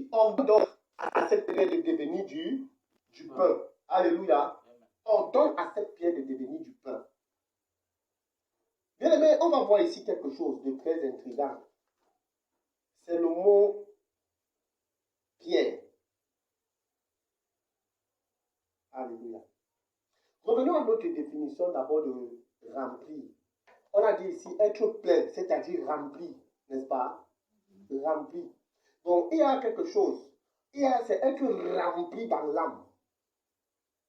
dit, ordonne à cette pierre de devenir du pain. Alléluia. Ordonne à cette pierre de devenir du pain. Bien aimé, on va voir ici quelque chose de très intriguant. C'est le mot pierre. Alléluia. Revenons à notre définition d'abord de remplir. On a dit ici être plein, c'est-à-dire rempli, n'est-ce pas? Rempli. Donc, il y a quelque chose. C'est être rempli dans l'âme.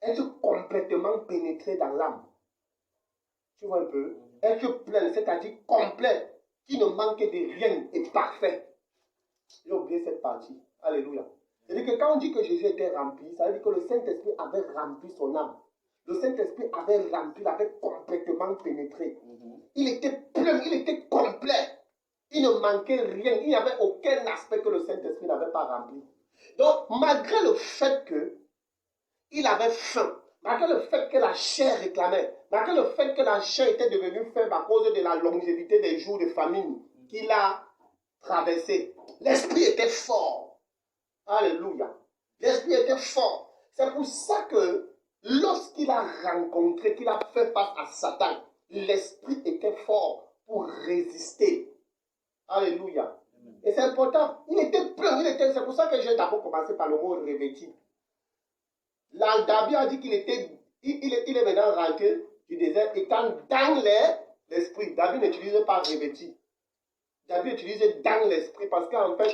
Être complètement pénétré dans l'âme. Tu vois un peu? Être plein, c'est-à-dire complet, qui ne manque de rien et parfait. J'ai oublié cette partie. Alléluia. C'est-à-dire que quand on dit que Jésus était rempli, ça veut dire que le Saint-Esprit avait rempli son âme. Le Saint-Esprit avait rempli, avait complètement pénétré. Il était plein, il était complet. Il ne manquait rien. Il n'y avait aucun aspect que le Saint-Esprit n'avait pas rempli. Donc, malgré le fait qu'il avait faim, malgré le fait que la chair réclamait, malgré le fait que la chair était devenue faible à cause de la longévité des jours de famine qu'il a traversé, l'Esprit était fort. Alléluia. L'Esprit était fort. C'est pour ça que lorsqu'il a rencontré, qu'il a fait face à Satan, l'Esprit était fort pour résister. Alléluia. Et c'est important. Il était plein. C'est pour ça que j'ai d'abord commencé par le mot revêtu. Là, David a dit qu'il était, il est maintenant rentré du désert étant dans l'esprit. David n'utilise pas revêtu. David utilise dans l'esprit parce qu'en fait,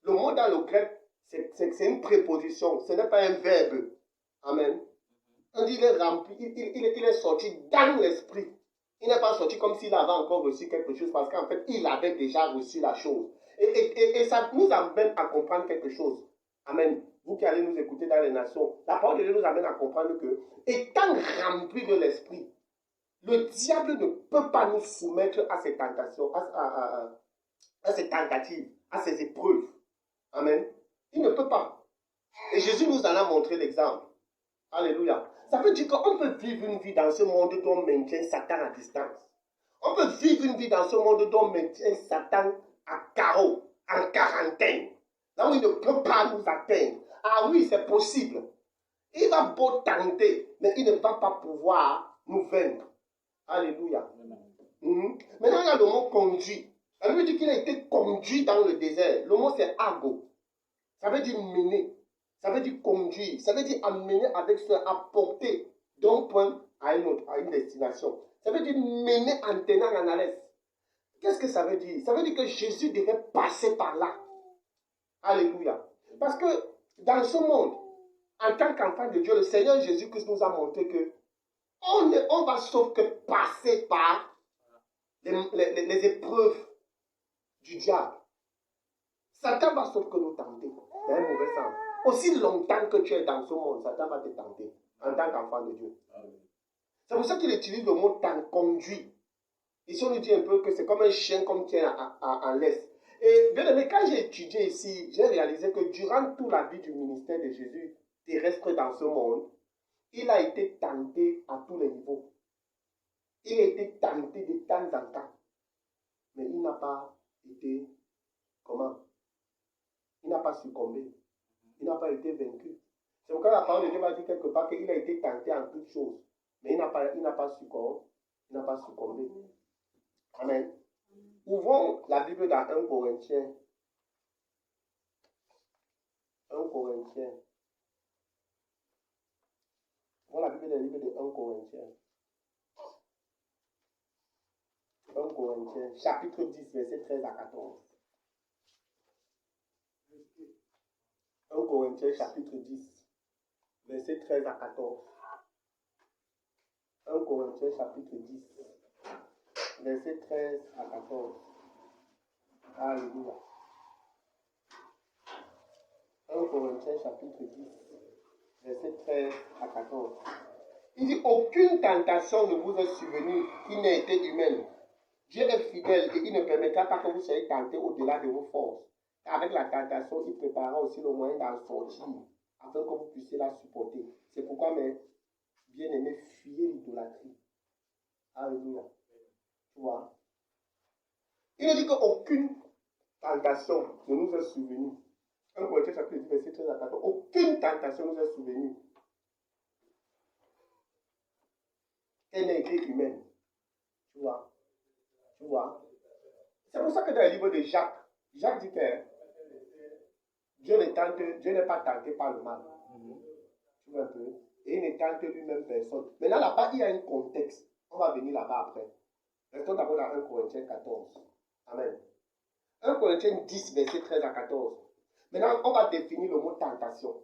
le mot dans le grec, c'est une préposition. Ce n'est pas un verbe. Amen. On dit il est rempli, il est sorti dans l'esprit. Il n'est pas sorti comme s'il avait encore reçu quelque chose parce qu'en fait, il avait déjà reçu la chose. Et ça nous amène à comprendre quelque chose. Amen. Vous qui allez nous écouter dans les nations, la parole de Dieu nous amène à comprendre que, étant rempli de l'esprit, le diable ne peut pas nous soumettre à ces tentations, à ces tentatives, à ces épreuves. Amen. Il ne peut pas. Et Jésus nous en a montré l'exemple. Alléluia. Ça veut dire qu'on peut vivre une vie dans ce monde dont on maintient Satan à distance. On peut vivre une vie dans ce monde dont on maintient Satan à carreau, en quarantaine. Là où il ne peut pas nous atteindre. Ah oui, c'est possible. Il va beau tenter, mais il ne va pas pouvoir nous vaincre. Alléluia. Maintenant, il y a le mot conduit. Ça veut dire qu'il a été conduit dans le désert. Le mot c'est ago. Ça veut dire mener. Ça veut dire conduire. Ça veut dire amener avec soin, apporter d'un point à un autre, à une destination. Ça veut dire mener en tenant en haleine. Qu'est-ce que ça veut dire? Ça veut dire que Jésus devait passer par là. Alléluia. Parce que dans ce monde, en tant qu'enfant de Dieu, le Seigneur Jésus-Christ nous a montré que on va sauf que passer par les épreuves du diable. Satan va sauf que nous tenter dans un mauvais sens. Aussi longtemps que tu es dans ce monde, Satan va te tenter en tant qu'enfant de Dieu. C'est pour ça qu'il utilise le mot conduit. Ici, on nous dit un peu que c'est comme un chien comme tient en laisse. Et bien aimé, quand j'ai étudié ici, j'ai réalisé que durant toute la vie du ministère de Jésus terrestre dans ce monde, il a été tenté à tous les niveaux. Il a été tenté de temps en temps. Mais il n'a pas été, comment? Il n'a pas succombé. Il n'a pas été vaincu. C'est pourquoi la parole de Dieu va dire quelque part qu'il a été tenté en toutes choses. Mais il n'a pas succombé. Amen. Ouvrons la Bible dans 1 Corinthiens. 1 Corinthiens. Ouvrons la Bible dans le livre de 1 Corinthiens. 1 Corinthiens, chapitre 10, verset 13 à 14. 1 Corinthiens, chapitre 10, verset 13 à 14. 1 Corinthiens, chapitre 10, verset 13 à 14. Alléluia. 1 Corinthiens, chapitre 10, verset 13 à 14. Il dit, aucune tentation ne vous est survenue qui n'ait été humaine. Dieu est fidèle et il ne permettra pas que vous soyez tentés au-delà de vos forces. Avec la tentation, il préparera aussi le moyen d'en sortir, afin que vous puissiez la supporter. C'est pourquoi, mes bien-aimés, fuyez l'idolâtrie. Alléluia. Tu vois? Il dit qu'aucune tentation ne nous est survenue. 1 Corinthiens chapitre 13 à 14, aucune tentation nous est souvenue. Elle n'est écrite humaine. Tu vois? C'est pour ça que dans le livre de Jacques, Jacques dit que Dieu n'est pas tenté par le mal. Tu vois un peu? Et il ne tente lui-même personne. Maintenant, là-bas, il y a un contexte. On va venir là-bas après. Restons d'abord dans 1 Corinthiens 14. Amen. 1 Corinthiens 10, verset 13 à 14. Maintenant, on va définir le mot tentation.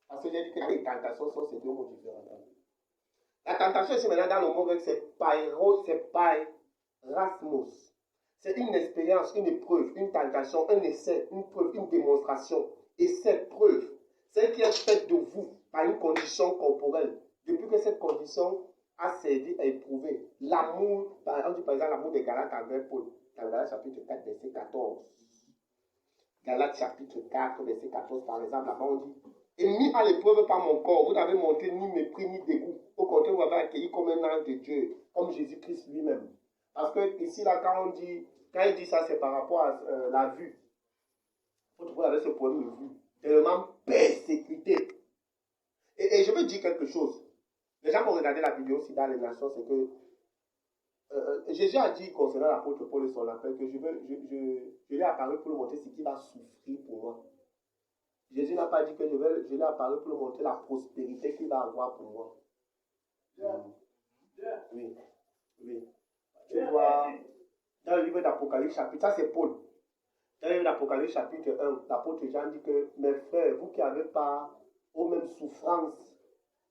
Parce que j'ai dit que les tentations sont ces deux mots différents. La tentation, c'est maintenant dans le mot grec, c'est pairosmos. C'est une expérience, une épreuve, une tentation, un essai, une preuve, une démonstration. Et cette preuve, celle qui est faite de vous par une condition corporelle, depuis que cette condition a servi à éprouver l'amour, on dit par exemple l'amour des Galates envers Paul, dans Galates chapitre 4, verset 14. Galates chapitre 4, verset 14, par exemple, là-bas on dit: et mis à l'épreuve par mon corps, vous n'avez montré ni mépris ni dégoût. Au contraire, vous avez accueilli comme un ange de Dieu, comme Jésus-Christ lui-même. Parce que ici, là, quand il dit ça, c'est par rapport à la vue. Il faut trouver avec ce problème de vue. Tellement persécuté. Et je veux dire quelque chose. Les gens vont regarder la vidéo aussi dans les nations, c'est que Jésus a dit concernant l'apôtre Paul et son appel que je l'ai apparu pour lui montrer ce qu'il va souffrir pour moi. Jésus n'a pas dit que je l'ai apparu pour lui montrer la prospérité qu'il va avoir pour moi. Oui. Tu vois, dans le livre d'Apocalypse chapitre, ça c'est Paul. Dans le livre d'Apocalypse chapitre 1, l'apôtre Jean dit que mes frères, vous qui n'avez pas aux mêmes souffrances,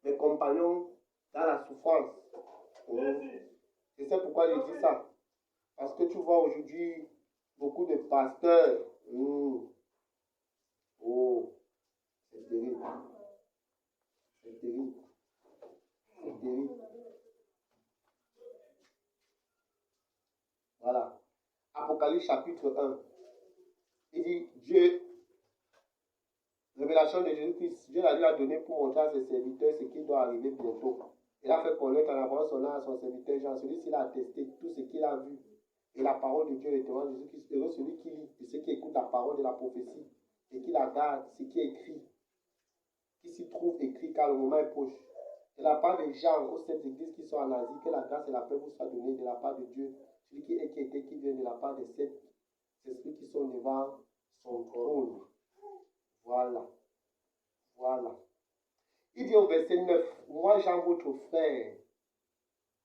mes compagnons dans la souffrance. Je sais pourquoi je dis ça. Parce que tu vois aujourd'hui beaucoup de pasteurs. Oh, c'est terrible. C'est terrible. C'est terrible. Voilà. Apocalypse chapitre 1. Il dit, Dieu, révélation de Jésus-Christ, Dieu l'a donné pour montrer à ses serviteurs ce qui doit arriver bientôt. Il a fait connaître en avance son nom à son serviteur Jean. Celui-ci a attesté tout ce qu'il a vu. Et la parole de Dieu est témoin de Jésus-Christ. Heureux celui qui lit et ceux qui écoutent la parole de la prophétie et qui la garde, ce qui est écrit, qui s'y trouve écrit car le moment est proche. De la part des gens aux sept églises qui sont en Asie, que la grâce et la paix vous soient données de la part de Dieu, celui qui est, qui était, qui vient de la part des sept esprits qui sont devant son trône. Voilà. Il dit au verset 9, moi Jean, votre frère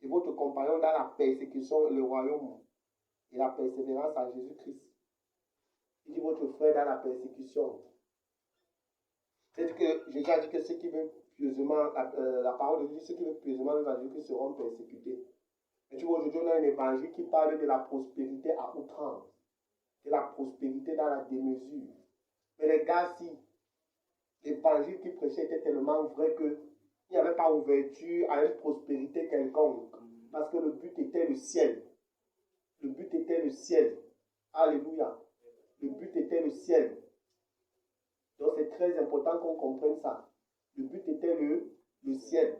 et votre compagnon dans la persécution, le royaume et la persévérance en Jésus-Christ. Il dit votre frère dans la persécution. C'est que Jésus a dit que ceux qui veulent pieusement, la parole de Dieu, ceux qui veulent pieusement vivre en Jésus-Christ seront persécutés. Et tu vois, aujourd'hui, on a un évangile qui parle de la prospérité à outrance, de la prospérité dans la démesure. Mais les gars, si l'évangile qui prêchait était tellement vrai qu'il n'y avait pas ouverture à une prospérité quelconque, parce que le but était le ciel. Le but était le ciel. Alléluia. Le but était le ciel. Donc c'est très important qu'on comprenne ça. Le but était le ciel.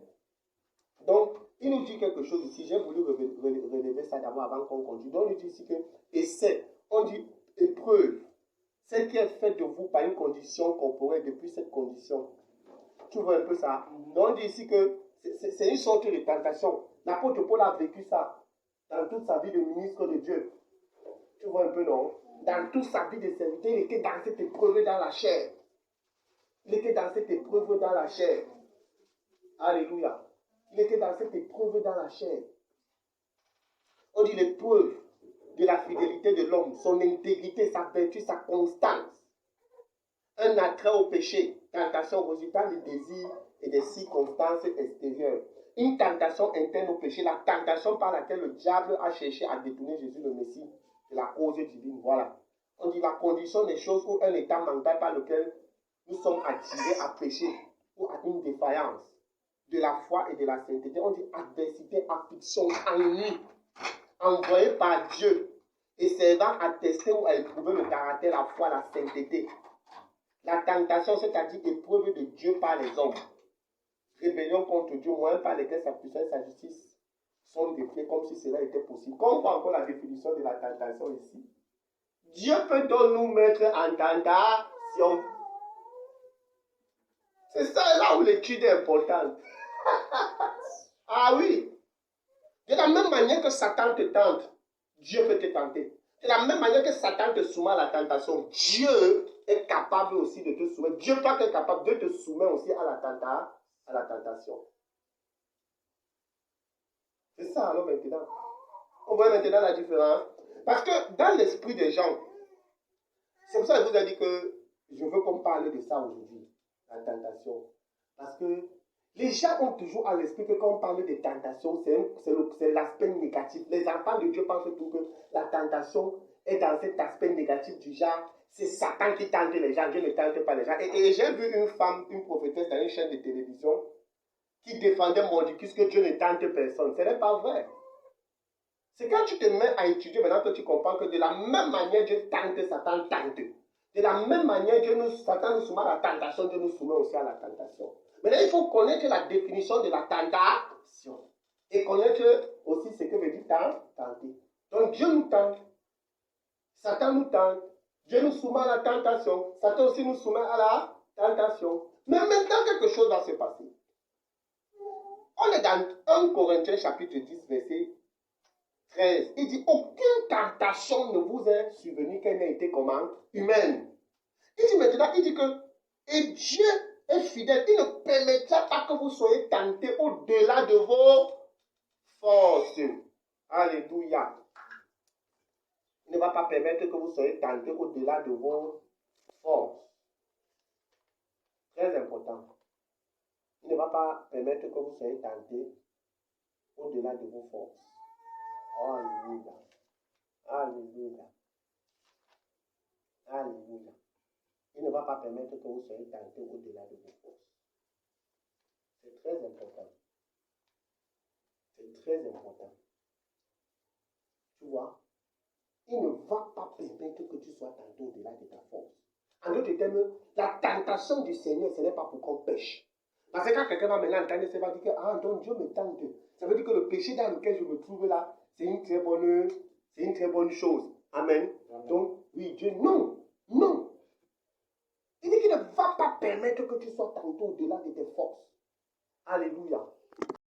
Donc, il nous dit quelque chose ici. J'ai voulu relever ça d'abord avant qu'on continue. Donc, il nous dit ici que essai, on dit épreuve, celle qui est faite de vous par une condition corporelle depuis cette condition. Tu vois un peu ça? Donc, on dit ici que c'est une sorte de tentation. L'apôtre Paul a vécu ça dans toute sa vie de ministre de Dieu. Tu vois un peu, non? Dans toute sa vie de serviteur, il était dans cette épreuve dans la chair. Il était dans cette épreuve dans la chair. Alléluia. Il était dans cette épreuve dans la chair. On dit l'épreuve de la fidélité de l'homme, son intégrité, sa vertu, sa constance. Un attrait au péché, tentation au résultat des désirs et des circonstances extérieures. Une tentation interne au péché, la tentation par laquelle le diable a cherché à détourner Jésus le Messie de la cause divine. Voilà. On dit la condition des choses ou un état mental par lequel nous sommes attirés à pécher ou à une défaillance de la foi et de la sainteté. On dit adversité, affliction, ennui, envoyé par Dieu et servant à tester ou à éprouver le caractère, la foi, la sainteté. La tentation, c'est-à-dire épreuve de Dieu par les hommes. Rébellion contre Dieu, moyen par lesquels sa puissance et sa justice sont défiées comme si cela était possible. Quand on voit encore la définition de la tentation ici, Dieu peut donc nous mettre en tentation. l'étude est importante. Ah oui. De la même manière que Satan te tente, Dieu peut te tenter. De la même manière que Satan te soumet à la tentation, Dieu est capable aussi de te soumettre. Dieu, toi qui es capable de te soumettre aussi à la tentation. C'est ça alors maintenant. On voit maintenant la différence. Parce que dans l'esprit des gens, c'est pour ça que je vous ai dit que je veux qu'on parle de ça aujourd'hui, la tentation. Parce que les gens ont toujours à l'esprit que quand on parle de tentation, c'est l'aspect négatif. Les enfants de Dieu pensent toujours que la tentation est dans cet aspect négatif du genre, c'est Satan qui tente les gens, Dieu ne tente pas les gens. Et j'ai vu une femme, une prophétesse dans une chaîne de télévision qui défendait Mordicus que Dieu ne tente personne. Ce n'est pas vrai. C'est quand tu te mets à étudier maintenant que tu comprends que de la même manière Dieu tente, Satan tente. De la même manière, Satan nous soumet à la tentation, Dieu nous soumet aussi à la tentation. Maintenant, il faut connaître la définition de la tentation. Et connaître aussi ce que veut dire tenter. Donc Dieu nous tente. Satan nous tente. Dieu nous soumet à la tentation. Satan aussi nous soumet à la tentation. Mais maintenant, quelque chose va se passer. On est dans 1 Corinthiens chapitre 10, verset 13. Il dit, aucune tentation ne vous est survenue qu'elle n'ait été comment? Humaine. Il dit maintenant, il dit que, et Dieu est fidèle, il ne permettra pas que vous soyez tentés au-delà de vos forces. Alléluia. Il ne va pas permettre que vous soyez tentés au-delà de vos forces. Très important. Il ne va pas permettre que vous soyez tentés au-delà de vos forces. Alléluia. Alléluia. Alléluia. Il ne va pas permettre que vous soyez tentés au-delà de vos forces. C'est très important. C'est très important. Tu vois, il ne va pas permettre que tu sois tenté au-delà de ta force. En d'autres termes, la tentation du Seigneur, ce n'est pas pour qu'on pêche. Parce que quand quelqu'un va maintenant entendre, ça va dire que ah, donc Dieu me tente. Ça veut dire que le péché dans lequel je me trouve là, c'est une très bonne chose. Amen. Amen. Donc, oui, Dieu, non, non. Il dit qu'il ne va pas permettre que tu sois tenté au-delà de tes forces. Alléluia.